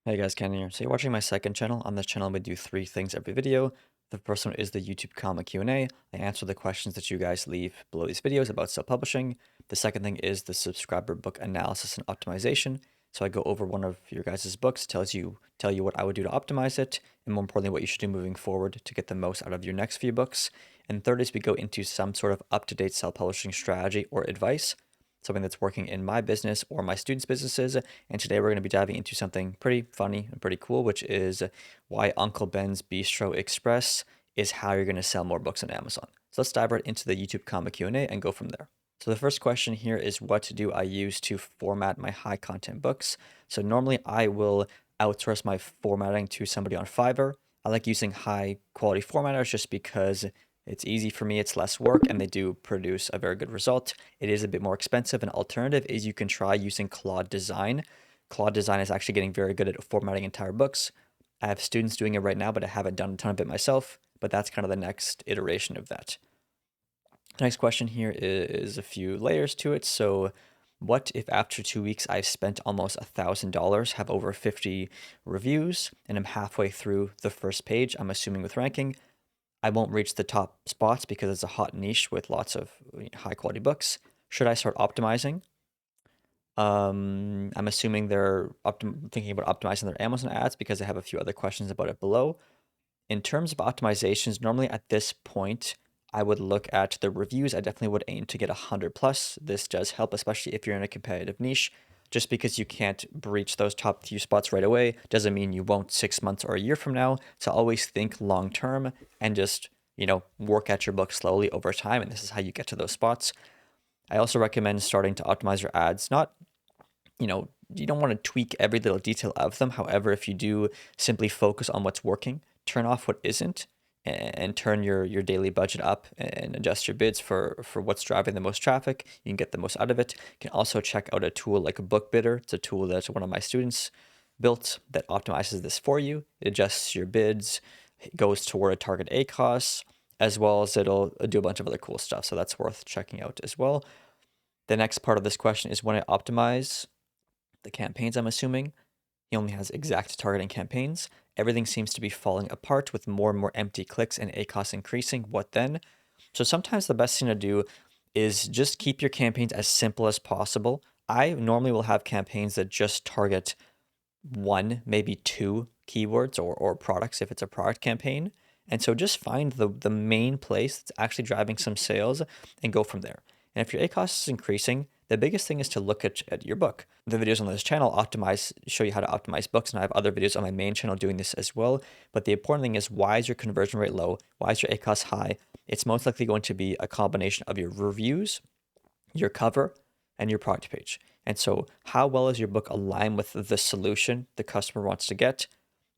Hey guys, Ken here. So you're watching my second channel. On this channel, we do three things every video. The first one is the YouTube comment Q&A. I answer the questions that you guys leave below these videos about self-publishing. The second thing is the subscriber book analysis and optimization. So I go over one of your guys' books, tell you what I would do to optimize it, and more importantly, what you should do moving forward to get the most out of your next few books. And third is we go into some sort of up-to-date self-publishing strategy or advice, something that's working in my business or my students' businesses. And today we're going to be diving into something pretty funny and pretty cool, which is why Uncle Ben's Bistro Express is how you're going to sell more books on Amazon. So let's dive right into the YouTube comment Q&A and go from there. So the first question here is, what do I use to format my high content books? So normally I will outsource my formatting to somebody on Fiverr. I like using high quality formatters just because it's easy for me, it's less work, and they do produce a very good result. It is a bit more expensive. An alternative is you can try using Claude Design. Claude Design is actually getting very good at formatting entire books. I have students doing it right now, but I haven't done a ton of it myself, but that's kind of the next iteration of that. The next question here is a few layers to it. So what if after 2 weeks I've spent almost $1,000, have over 50 reviews, and I'm halfway through the first page, I'm assuming with ranking, I won't reach the top spots because it's a hot niche with lots of high quality books. Should I start optimizing? I'm assuming they're thinking about optimizing their Amazon ads because I have a few other questions about it below. In terms of optimizations, normally at this point, I would look at the reviews. I definitely would aim to get 100 plus. This does help, especially if you're in a competitive niche. Just because you can't breach those top few spots right away doesn't mean you won't 6 months or a year from now. So always think long term and just, work at your book slowly over time. And this is how you get to those spots. I also recommend starting to optimize your ads. Not, you don't want to tweak every little detail of them. However, if you do simply focus on what's working, turn off what isn't, and turn your daily budget up and adjust your bids for what's driving the most traffic, you can get the most out of it. You can also check out a tool like a Book Bidder. It's a tool that one of my students built that optimizes this for you. It adjusts your bids, it goes toward a target ACoS, as well as it'll do a bunch of other cool stuff. So that's worth checking out as well. The next part of this question is, when I optimize the campaigns, I'm assuming he only has exact targeting campaigns. Everything seems to be falling apart with more and more empty clicks and ACoS increasing. What then? So sometimes the best thing to do is just keep your campaigns as simple as possible. I normally will have campaigns that just target one, maybe two keywords or products if it's a product campaign. And so just find the main place that's actually driving some sales and go from there. And if your ACoS is increasing, the biggest thing is to look at your book. The videos on this channel show you how to optimize books, and I have other videos on my main channel doing this as well. But the important thing is, why is your conversion rate low? Why is your ACoS high? It's most likely going to be a combination of your reviews, your cover, and your product page. And so how well is your book aligned with the solution the customer wants to get?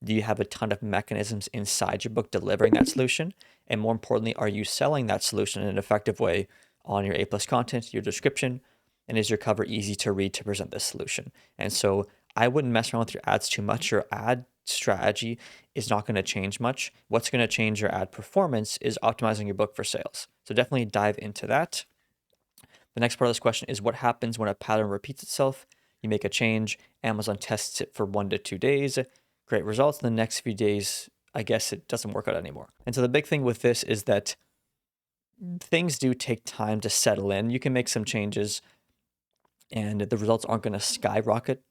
Do you have a ton of mechanisms inside your book delivering that solution? And more importantly, are you selling that solution in an effective way on your A+ content, your description? And is your cover easy to read to present this solution? And so I wouldn't mess around with your ads too much. Your ad strategy is not going to change much. What's going to change your ad performance is optimizing your book for sales. So definitely dive into that. The next part of this question is, what happens when a pattern repeats itself? You make a change, Amazon tests it for 1 to 2 days, great results. In the next few days, I guess it doesn't work out anymore. And so the big thing with this is that things do take time to settle in. You can make some changes and the results aren't going to skyrocket.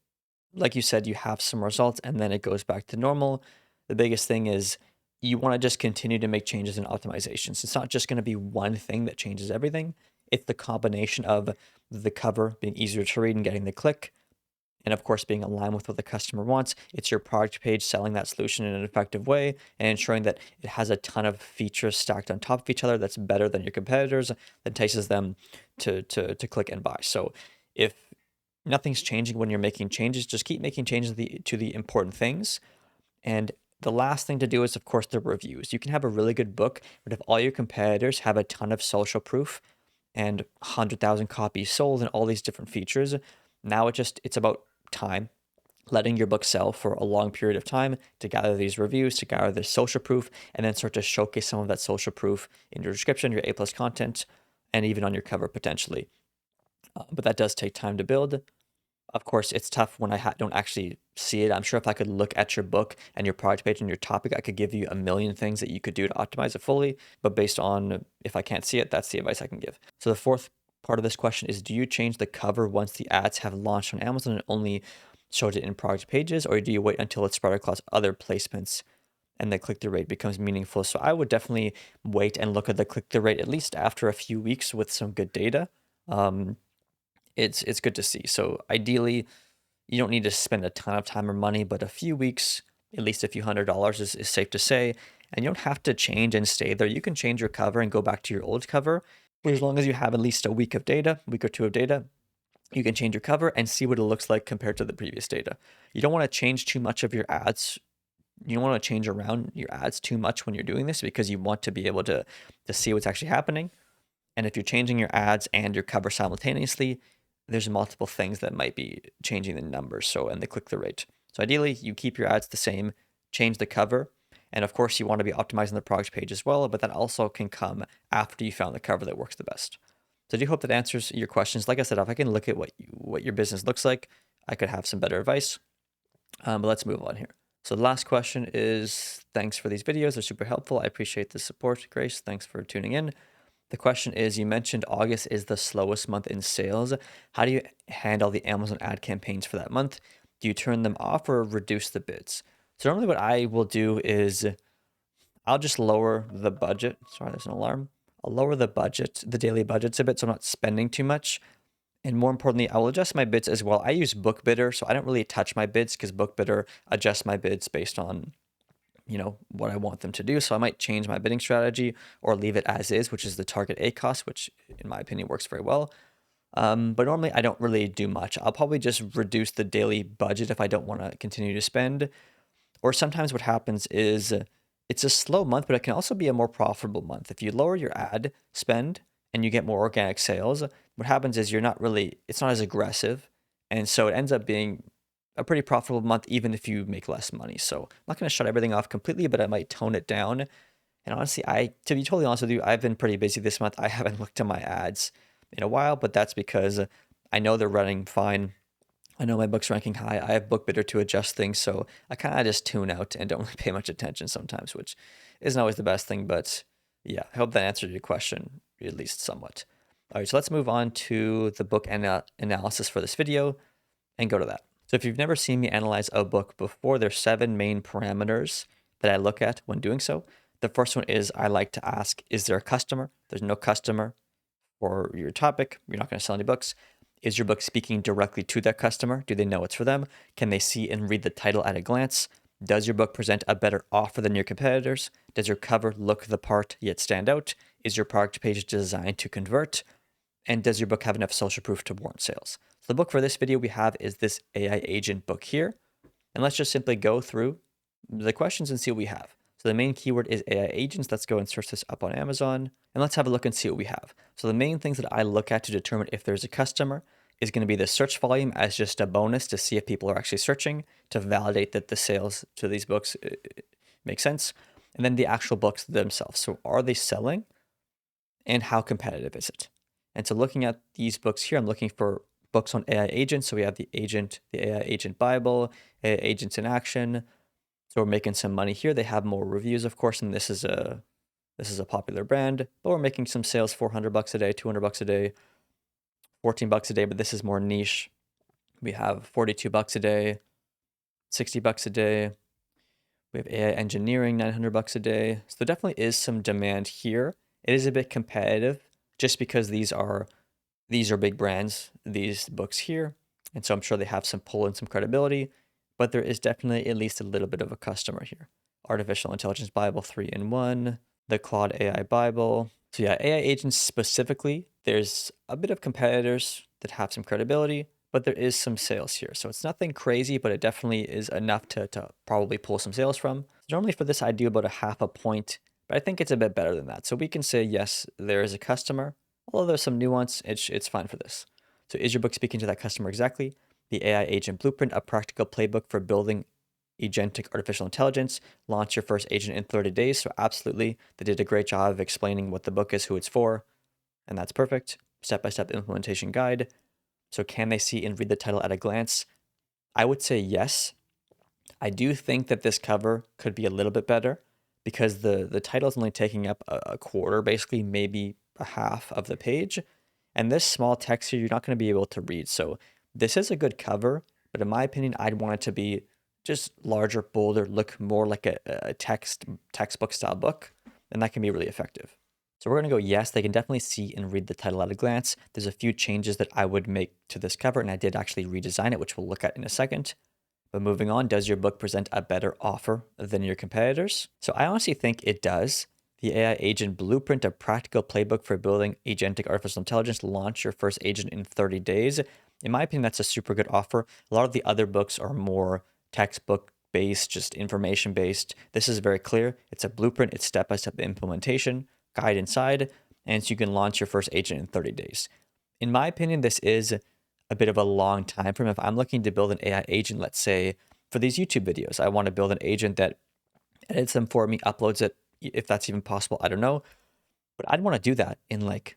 Like you said, you have some results and then it goes back to normal. The biggest thing is you want to just continue to make changes in optimizations. It's not just going to be one thing that changes everything. It's the combination of the cover being easier to read and getting the click, and of course being aligned with what the customer wants. It's your product page selling that solution in an effective way and ensuring that it has a ton of features stacked on top of each other that's better than your competitors, that entices them to click and buy. So if nothing's changing when you're making changes, just keep making changes to the important things. And the last thing to do is, of course, the reviews. You can have a really good book, but if all your competitors have a ton of social proof and 100,000 copies sold and all these different features, now it's about time, letting your book sell for a long period of time to gather these reviews, to gather this social proof, and then start to showcase some of that social proof in your description, your A+ content, and even on your cover potentially. But that does take time to build. Of course, it's tough when I don't actually see it. I'm sure if I could look at your book and your product page and your topic, I could give you a million things that you could do to optimize it fully. But based on if I can't see it, that's the advice I can give. So the fourth part of this question is, do you change the cover once the ads have launched on Amazon and only shows it in product pages, or do you wait until it's spread across other placements and the click-through rate becomes meaningful? So I would definitely wait and look at the click-through rate at least after a few weeks with some good data. Um, it's good to see. So ideally, you don't need to spend a ton of time or money, but a few weeks, at least a few $100 is safe to say. And you don't have to change and stay there. You can change your cover and go back to your old cover. But as long as you have at least a week of data, week or two of data, you can change your cover and see what it looks like compared to the previous data. You don't want to change too much of your ads. You don't want to change around your ads too much when you're doing this because you want to be able to see what's actually happening. And if you're changing your ads and your cover simultaneously, there's multiple things that might be changing the numbers, so and the click-through rate. So ideally, you keep your ads the same, change the cover, and of course, you want to be optimizing the product page as well, but that also can come after you found the cover that works the best. So I do hope that answers your questions. Like I said, if I can look at what your business looks like, I could have some better advice. But let's move on here. So the last question is, thanks for these videos. They're super helpful. I appreciate the support, Grace. Thanks for tuning in. The question is, you mentioned August is the slowest month in sales. How do you handle the Amazon ad campaigns for that month? Do you turn them off or reduce the bids? So normally what I will do is I'll just lower the budget. Sorry, there's an alarm. I'll lower the budget, the daily budgets a bit, so I'm not spending too much. And more importantly, I will adjust my bids as well. I use BookBidder, so I don't really touch my bids because BookBidder adjusts my bids based on what I want them to do. So I might change my bidding strategy or leave it as is, which is the target A cost, which in my opinion works very well. But normally I don't really do much. I'll probably just reduce the daily budget if I don't want to continue to spend. Or sometimes what happens is it's a slow month, but it can also be a more profitable month. If you lower your ad spend and you get more organic sales, what happens is it's not as aggressive. And so it ends up being a pretty profitable month, even if you make less money. So I'm not going to shut everything off completely, but I might tone it down. And honestly, to be totally honest with you, I've been pretty busy this month. I haven't looked at my ads in a while, but that's because I know they're running fine. I know my book's ranking high. I have BookBidder to adjust things, so I kind of just tune out and don't really pay much attention sometimes, which isn't always the best thing. But yeah, I hope that answered your question at least somewhat. All right, so let's move on to the book analysis for this video and go to that. So if you've never seen me analyze a book before, there's 7 main parameters that I look at when doing so. The first one is I like to ask, is there a customer? There's no customer for your topic. You're not going to sell any books. Is your book speaking directly to that customer? Do they know it's for them? Can they see and read the title at a glance? Does your book present a better offer than your competitors? Does your cover look the part yet stand out? Is your product page designed to convert? And does your book have enough social proof to warrant sales? So the book for this video we have is this AI agent book here. And let's just simply go through the questions and see what we have. So the main keyword is AI agents. Let's go and search this up on Amazon. And let's have a look and see what we have. So the main things that I look at to determine if there's a customer is going to be the search volume as just a bonus to see if people are actually searching, to validate that the sales to these books make sense. And then the actual books themselves. So are they selling? And how competitive is it? And so looking at these books here, I'm looking for books on AI agents. So we have the AI agent Bible, AI agents in action. So we're making some money here. They have more reviews, of course, and this is a popular brand, but we're making some sales, $400 a day, $200 a day, $14 a day, but this is more niche. We have $42 a day, $60 a day. We have AI engineering, $900 a day. So there definitely is some demand here. It is a bit competitive just because these are big brands, these books here. And so I'm sure they have some pull and some credibility, but there is definitely at least a little bit of a customer here. Artificial Intelligence Bible 3-in-1, the Claude AI Bible. So yeah, AI agents specifically, there's a bit of competitors that have some credibility, but there is some sales here. So it's nothing crazy, but it definitely is enough to probably pull some sales from. Normally for this, I do about a half a point, but I think it's a bit better than that. So we can say, yes, there is a customer, although there's some nuance, it's fine for this. So is your book speaking to that customer exactly? The AI Agent Blueprint, a practical playbook for building agentic artificial intelligence. Launch your first agent in 30 days. So absolutely, they did a great job of explaining what the book is, who it's for, and that's perfect. Step-by-step implementation guide. So can they see and read the title at a glance? I would say yes. I do think that this cover could be a little bit better because the title is only taking up a quarter, basically, maybe a half of the page. And this small text here, you're not going to be able to read. So this is a good cover, but in my opinion, I'd want it to be just larger, bolder, look more like a textbook style book, and that can be really effective. So we're going to go yes, they can definitely see and read the title at a glance. There's a few changes that I would make to this cover, and I did actually redesign it, which we'll look at in a second. But moving on, does your book present a better offer than your competitors? So I honestly think it does. The AI Agent Blueprint, a practical playbook for building agentic artificial intelligence. Launch your first agent in 30 days. In my opinion, that's a super good offer. A lot of the other books are more textbook based, just information based. This is very clear. It's a blueprint, it's step by step implementation, guide inside, and so you can launch your first agent in 30 days. In my opinion, this is a bit of a long time frame. If I'm looking to build an AI agent, let's say for these YouTube videos, I want to build an agent that edits them for me, uploads it, if that's even possible, I don't know. But I'd want to do that in like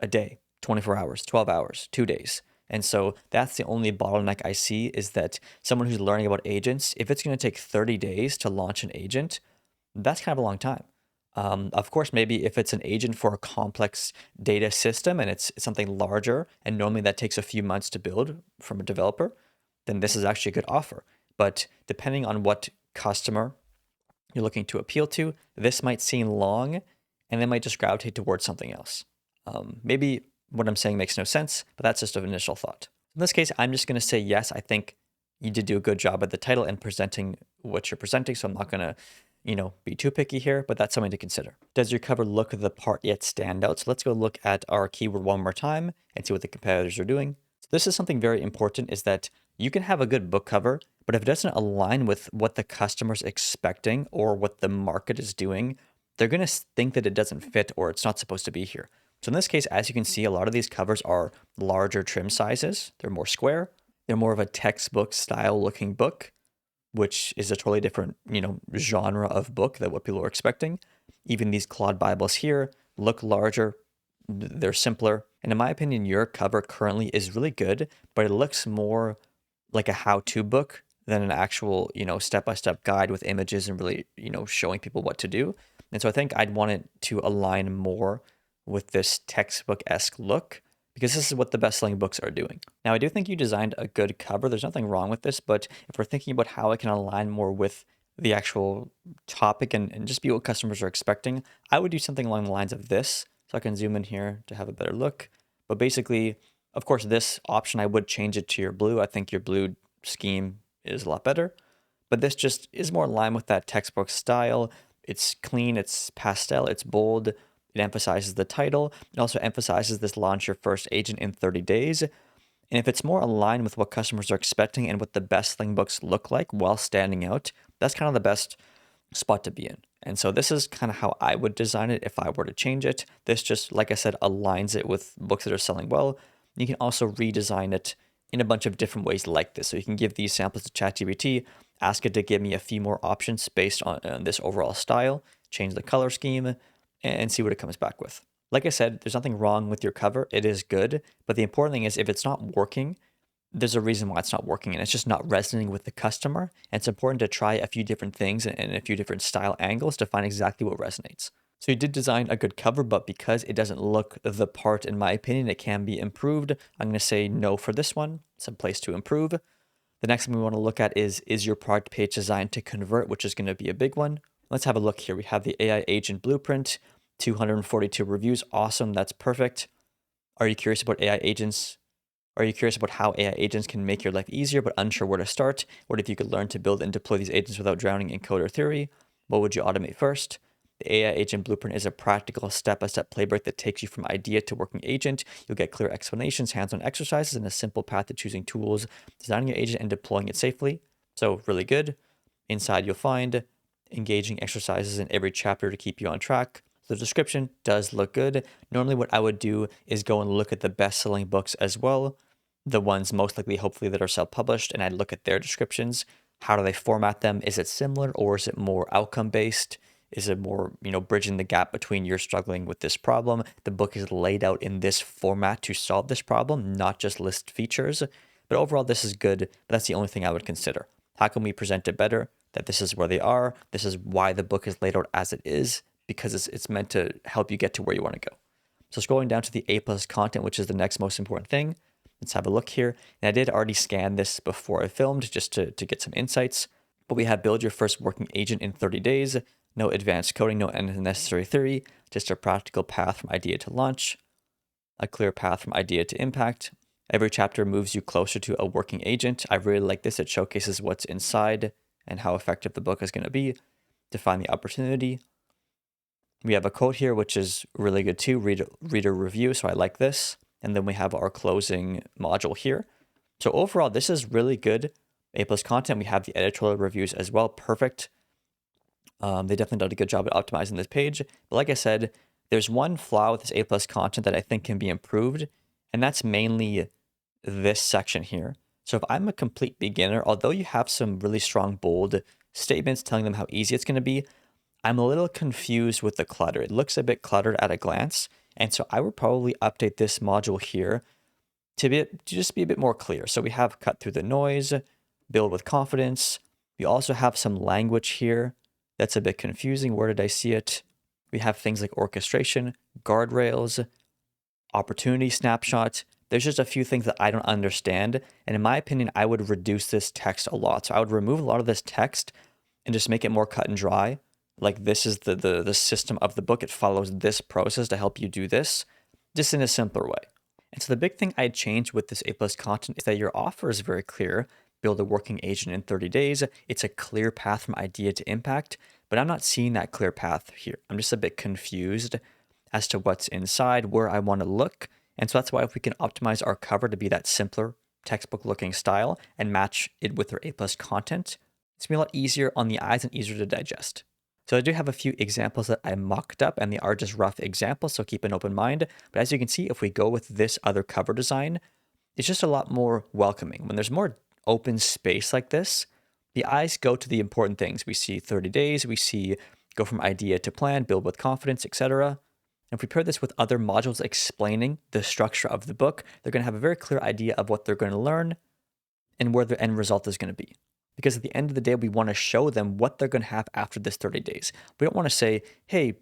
a day, 24 hours, 12 hours, 2 days. And so that's the only bottleneck I see is that someone who's learning about agents, if it's going to take 30 days to launch an agent, that's kind of a long time. Of course, maybe if it's an agent for a complex data system and it's something larger, and normally that takes a few months to build from a developer, then this is actually a good offer. But depending on what customer you're looking to appeal to, this might seem long and they might just gravitate towards something else. Maybe what I'm saying makes no sense, but that's just an initial thought. In this case, I'm just going to say yes. I think you did do a good job at the title and presenting what you're presenting, so I'm not going to be too picky here, but that's something to consider. Does your cover look the part yet stand out? So let's go look at our keyword one more time and see what the competitors are doing. So this is something very important, is that you can have a good book cover, but if it doesn't align with what the customer's expecting or what the market is doing, they're going to think that it doesn't fit or it's not supposed to be here. So in this case, as you can see, a lot of these covers are larger trim sizes. They're more square. They're more of a textbook style looking book, which is a totally different, genre of book than what people are expecting. Even these Claude Bibles here look larger, they're simpler. And in my opinion, your cover currently is really good, but it looks more like a how-to book than an actual, step-by-step guide with images and really, showing people what to do. And so I think I'd want it to align more with this textbook-esque look, because this is what the best-selling books are doing. Now, I do think you designed a good cover. There's nothing wrong with this, but if we're thinking about how it can align more with the actual topic and just be what customers are expecting, I would do something along the lines of this. So I can zoom in here to have a better look. But basically, of course, this option, I would change it to your blue. I think your blue scheme is a lot better. But this just is more in line with that textbook style. It's clean, it's pastel, it's bold. It emphasizes the title. It also emphasizes this launch your first agent in 30 days. And if it's more aligned with what customers are expecting and what the best-selling books look like while standing out, that's kind of the best spot to be in. And so this is kind of how I would design it if I were to change it. This just, like I said, aligns it with books that are selling well. You can also redesign it in a bunch of different ways like this. So you can give these samples to ChatGPT, ask it to give me a few more options based on this overall style, change the color scheme, and see what it comes back with. Like I said, there's nothing wrong with your cover. It is good, but the important thing is if it's not working, there's a reason why it's not working, and it's just not resonating with the customer. And it's important to try a few different things and a few different style angles to find exactly what resonates. So you did design a good cover, but because it doesn't look the part, in my opinion, it can be improved. I'm going to say no for this one. It's a place to improve. The next thing we want to look at is your product page designed to convert, which is going to be a big one. Let's have a look here. We have the AI Agent Blueprint, 242 reviews. Awesome. That's perfect. Are you curious about AI agents? Are you curious about how AI agents can make your life easier but unsure where to start? What if you could learn to build and deploy these agents without drowning in code or theory? What would you automate first? The AI Agent Blueprint is a practical step-by-step playbook that takes you from idea to working agent. You'll get clear explanations, hands-on exercises, and a simple path to choosing tools, designing your agent, and deploying it safely. So really good. Inside you'll find engaging exercises in every chapter to keep you on track. The description does look good. Normally what I would do is go and look at the best-selling books as well, the ones most likely, hopefully, that are self-published, and I'd look at their descriptions. How do they format them? Is it similar or is it more outcome-based? Is it more, bridging the gap between you're struggling with this problem? The book is laid out in this format to solve this problem, not just list features. But overall, this is good. But that's the only thing I would consider. How can we present it better? That this is where they are. This is why the book is laid out as it is, because it's meant to help you get to where you want to go. So scrolling down to the A plus content, which is the next most important thing. Let's have a look here. And I did already scan this before I filmed just to get some insights. But we have build your first working agent in 30 days. No advanced coding, no unnecessary theory, just a practical path from idea to launch, a clear path from idea to impact. Every chapter moves you closer to a working agent. I really like this. It showcases what's inside and how effective the book is going to be. Define the opportunity. We have a quote here, which is really good too, reader review, so I like this. And then we have our closing module here. So overall, this is really good. A plus content. We have the editorial reviews as well. Perfect. They definitely did a good job at optimizing this page. But like I said, there's one flaw with this A plus content that I think can be improved, and that's mainly this section here. So if I'm a complete beginner, although you have some really strong, bold statements telling them how easy it's going to be, I'm a little confused with the clutter. It looks a bit cluttered at a glance, and so I would probably update this module here to just be a bit more clear. So we have cut through the noise, build with confidence. We also have some language here that's a bit confusing. Where did I see it? We have things like orchestration, guardrails, opportunity snapshot. There's just a few things that I don't understand. And in my opinion, I would reduce this text a lot. So I would remove a lot of this text and just make it more cut and dry. Like this is the system of the book. It follows this process to help you do this, just in a simpler way. And so the big thing I'd change with this A plus content is that your offer is very clear. Build a working agent in 30 days. It's a clear path from idea to impact, but I'm not seeing that clear path here. I'm just a bit confused as to what's inside, where I want to look. And so that's why if we can optimize our cover to be that simpler textbook looking style and match it with our A plus content, it's gonna be a lot easier on the eyes and easier to digest. So I do have a few examples that I mocked up, and they are just rough examples, so keep an open mind. But as you can see, if we go with this other cover design, it's just a lot more welcoming. When there's more open space like this, the eyes go to the important things. We see 30 days, we see go from idea to plan, build with confidence, etc. And if we pair this with other modules explaining the structure of the book, they're going to have a very clear idea of what they're going to learn and where the end result is going to be. Because at the end of the day, we want to show them what they're going to have after this 30 days. We don't want to say, hey,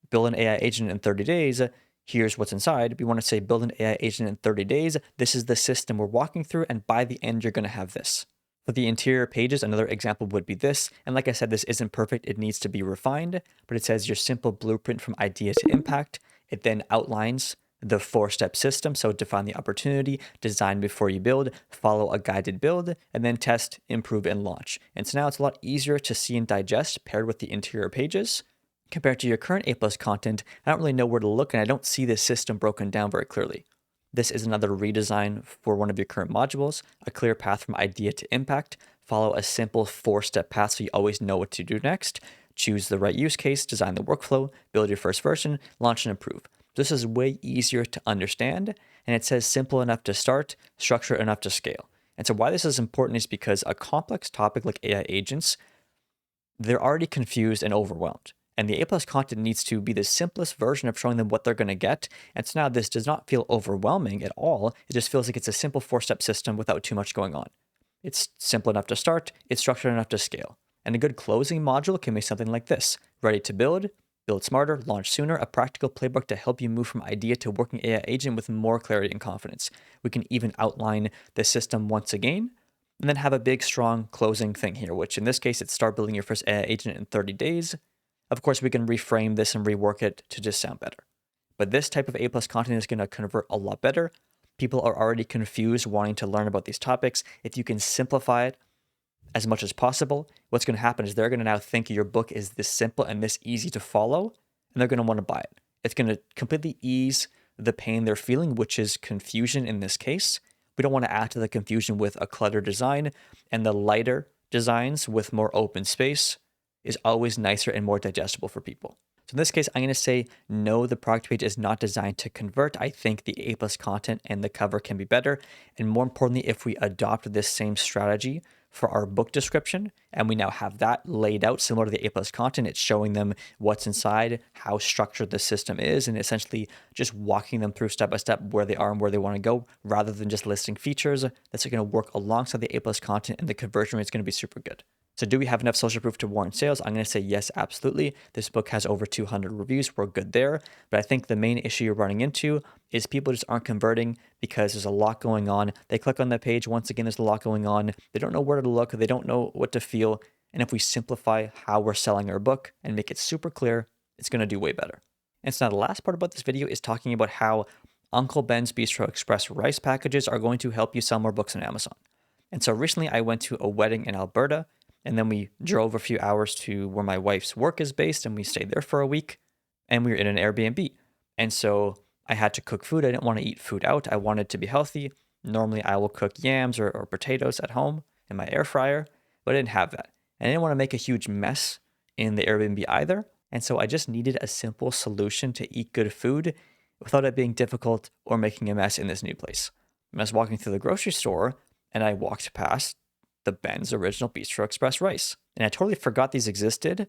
build an AI agent in 30 days. Here's what's inside. We want to say, build an AI agent in 30 days. This is the system we're walking through. And by the end, you're going to have this. For the interior pages, another example would be this. And like I said, this isn't perfect. It needs to be refined. But it says your simple blueprint from idea to impact. It then outlines the 4-step system. So define the opportunity, design before you build, follow a guided build, and then test, improve, and launch. And so now it's a lot easier to see and digest paired with the interior pages. Compared to your current A+ content, I don't really know where to look, and I don't see this system broken down very clearly. This is another redesign for one of your current modules, a clear path from idea to impact, follow a simple 4-step path so you always know what to do next, choose the right use case, design the workflow, build your first version, launch and improve. This is way easier to understand, and it says simple enough to start, structured enough to scale. And so why this is important is because a complex topic like AI agents, they're already confused and overwhelmed. And the A+ content needs to be the simplest version of showing them what they're going to get. And so now this does not feel overwhelming at all. It just feels like it's a simple 4-step system without too much going on. It's simple enough to start, it's structured enough to scale. And a good closing module can be something like this. Ready to build smarter, launch sooner, a practical playbook to help you move from idea to working AI agent with more clarity and confidence. We can even outline the system once again, and then have a big, strong closing thing here, which in this case, it's start building your first AI agent in 30 days. Of course, we can reframe this and rework it to just sound better. But this type of A+ content is going to convert a lot better. People are already confused, wanting to learn about these topics. If you can simplify it as much as possible, what's going to happen is they're going to now think your book is this simple and this easy to follow, and they're going to want to buy it. It's going to completely ease the pain they're feeling, which is confusion in this case. We don't want to add to the confusion with a cluttered design, and the lighter designs with more open space is always nicer and more digestible for people. So in this case, I'm going to say, no, the product page is not designed to convert. I think the A+ content and the cover can be better. And more importantly, if we adopt this same strategy for our book description, and we now have that laid out similar to the A plus content. It's showing them what's inside, how structured the system is, and essentially just walking them through step by step where they are and where they want to go, rather than just listing features. That's going to work alongside the A plus content, and the conversion rate is going to be super good. So do we have enough social proof to warrant sales? I'm going to say yes, absolutely. This book has over 200 reviews. We're good there. But I think the main issue you're running into is people just aren't converting because there's a lot going on. They click on the page. Once again, there's a lot going on. They don't know where to look. They don't know what to feel. And if we simplify how we're selling our book and make it super clear, it's going to do way better. And so now the last part about this video is talking about how Uncle Ben's Bistro Express rice packages are going to help you sell more books on Amazon. And so recently I went to a wedding in Alberta, and then we drove a few hours to where my wife's work is based, and we stayed there for a week, and we were in an Airbnb. And so I had to cook food. I didn't want to eat food out. I wanted to be healthy. Normally I will cook yams or potatoes at home in my air fryer, but I didn't have that. And I didn't want to make a huge mess in the Airbnb either. And so I just needed a simple solution to eat good food without it being difficult or making a mess in this new place. And I was walking through the grocery store, and I walked past the Ben's Original Bistro Express rice. And I totally forgot these existed,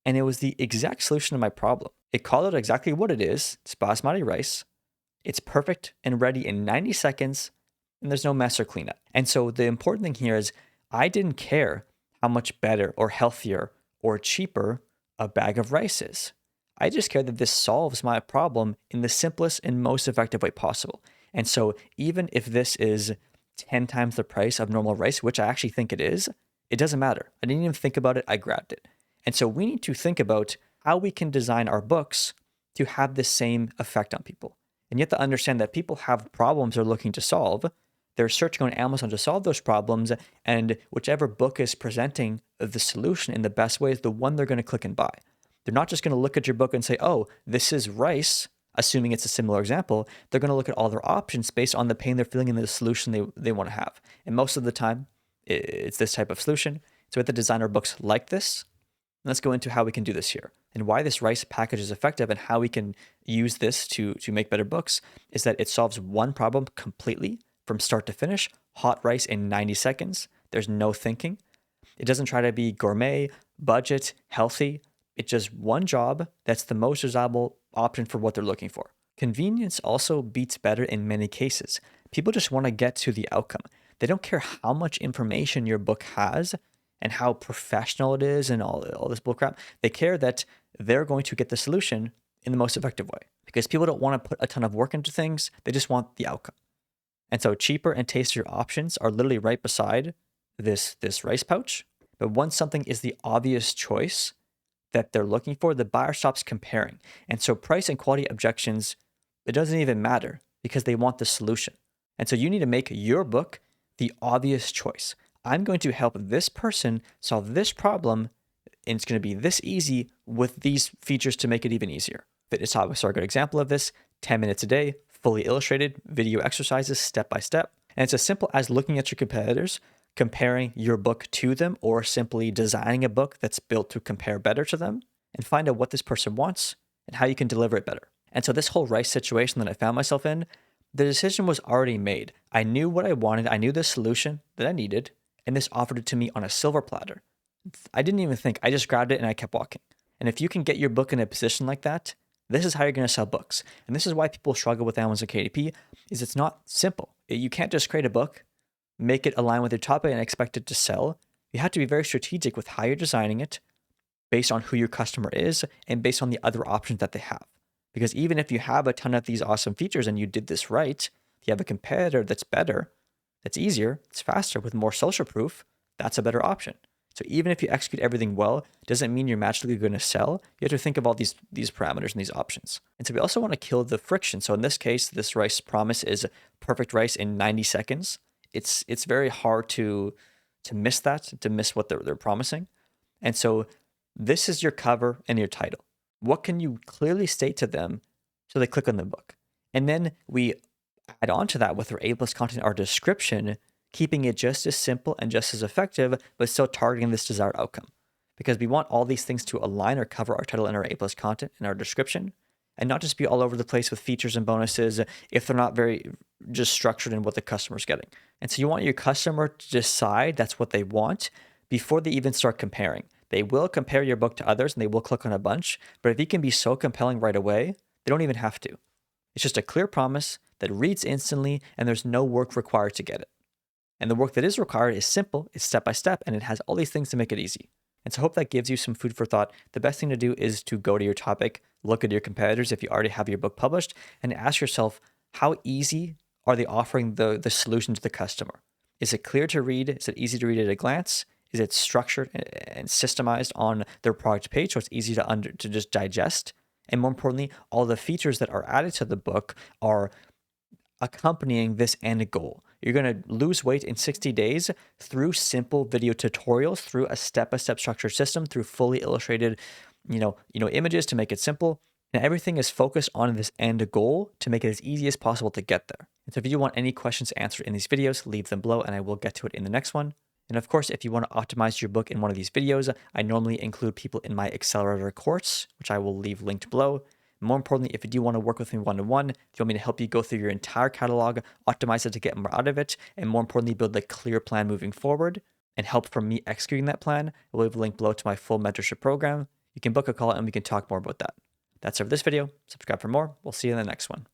and it was the exact solution to my problem. It called out exactly what it is. It's basmati rice. It's perfect and ready in 90 seconds, and there's no mess or cleanup. And so the important thing here is I didn't care how much better or healthier or cheaper a bag of rice is. I just care that this solves my problem in the simplest and most effective way possible. And so even if this is 10 times the price of normal rice, which I actually think it is, it doesn't matter. I didn't even think about it. I grabbed it. And so we need to think about how we can design our books to have the same effect on people. And you have to understand that people have problems they're looking to solve. They're searching on Amazon to solve those problems, and whichever book is presenting the solution in the best way is the one they're going to click and buy. They're not just going to look at your book and say, oh, this is rice, assuming it's a similar example. They're going to look at all their options based on the pain they're feeling and the solution they want to have. And most of the time, it's this type of solution. So we have to design our books like this. Let's go into how we can do this here. And why this rice package is effective and how we can use this to make better books is that it solves one problem completely from start to finish. Hot rice in 90 seconds. There's no thinking. It doesn't try to be gourmet, budget, healthy. It's just one job that's the most desirable option for what they're looking for. Convenience also beats better in many cases. People just want to get to the outcome. They don't care how much information your book has and how professional it is and all this bullcrap. They care that they're going to get the solution in the most effective way, because people don't want to put a ton of work into things. They just want the outcome. And so cheaper and tastier options are literally right beside this rice pouch. But once something is the obvious choice that they're looking for, the buyer stops comparing. And so price and quality objections, it doesn't even matter because they want the solution. And so you need to make your book the obvious choice. I'm going to help this person solve this problem, and it's going to be this easy with these features to make it even easier. Fitness topics are a good example of this. 10 minutes a day, fully illustrated, video exercises step by step. And it's as simple as looking at your competitors, comparing your book to them, or simply designing a book that's built to compare better to them, and find out what this person wants and how you can deliver it better. And so this whole rice situation that I found myself in, the decision was already made. I knew what I wanted. I knew the solution that I needed, and this offered it to me on a silver platter. I didn't even think. I just grabbed it and I kept walking. And if you can get your book in a position like that, this is how you're going to sell books. And this is why people struggle with Amazon KDP, is it's not simple. You can't just create a book, make it align with your topic and expect it to sell. You have to be very strategic with how you're designing it based on who your customer is and based on the other options that they have. Because even if you have a ton of these awesome features and you did this right, if you have a competitor that's better, that's easier, it's faster with more social proof, that's a better option. So even if you execute everything well, doesn't mean you're magically going to sell. You have to think of all these parameters and these options. And so we also want to kill the friction. So in this case, this rice promise is perfect rice in 90 seconds. It's very hard to miss that, to miss what they're promising. And so this is your cover and your title. What can you clearly state to them so they click on the book? And then we add on to that with our A+ content, our description, keeping it just as simple and just as effective, but still targeting this desired outcome. Because we want all these things to align or cover our title and our A+ content and our description, and not just be all over the place with features and bonuses if they're not very just structured in what the customer's getting. And so you want your customer to decide that's what they want before they even start comparing. They will compare your book to others and they will click on a bunch, but if you can be so compelling right away, they don't even have to. It's just a clear promise that reads instantly and there's no work required to get it. And the work that is required is simple, it's step by step, and it has all these things to make it easy. And so I hope that gives you some food for thought. The best thing to do is to go to your topic, look at your competitors if you already have your book published, and ask yourself, how easy are they offering the solution to the customer? Is it clear to read? Is it easy to read at a glance? Is it structured and systemized on their product page so it's easy to just digest? And more importantly, all the features that are added to the book are accompanying this end goal. You're going to lose weight in 60 days through simple video tutorials, through a step-by-step structured system, through fully illustrated, images to make it simple. And everything is focused on this end goal to make it as easy as possible to get there. And so if you want any questions answered in these videos, leave them below and I will get to it in the next one. And of course, if you want to optimize your book in one of these videos, I normally include people in my accelerator course, which I will leave linked below. More importantly, if you do want to work with me one-to-one, if you want me to help you go through your entire catalog, optimize it to get more out of it, and more importantly, build a clear plan moving forward, and help from me executing that plan, I will leave a link below to my full mentorship program. You can book a call and we can talk more about that. That's it for this video. Subscribe for more. We'll see you in the next one.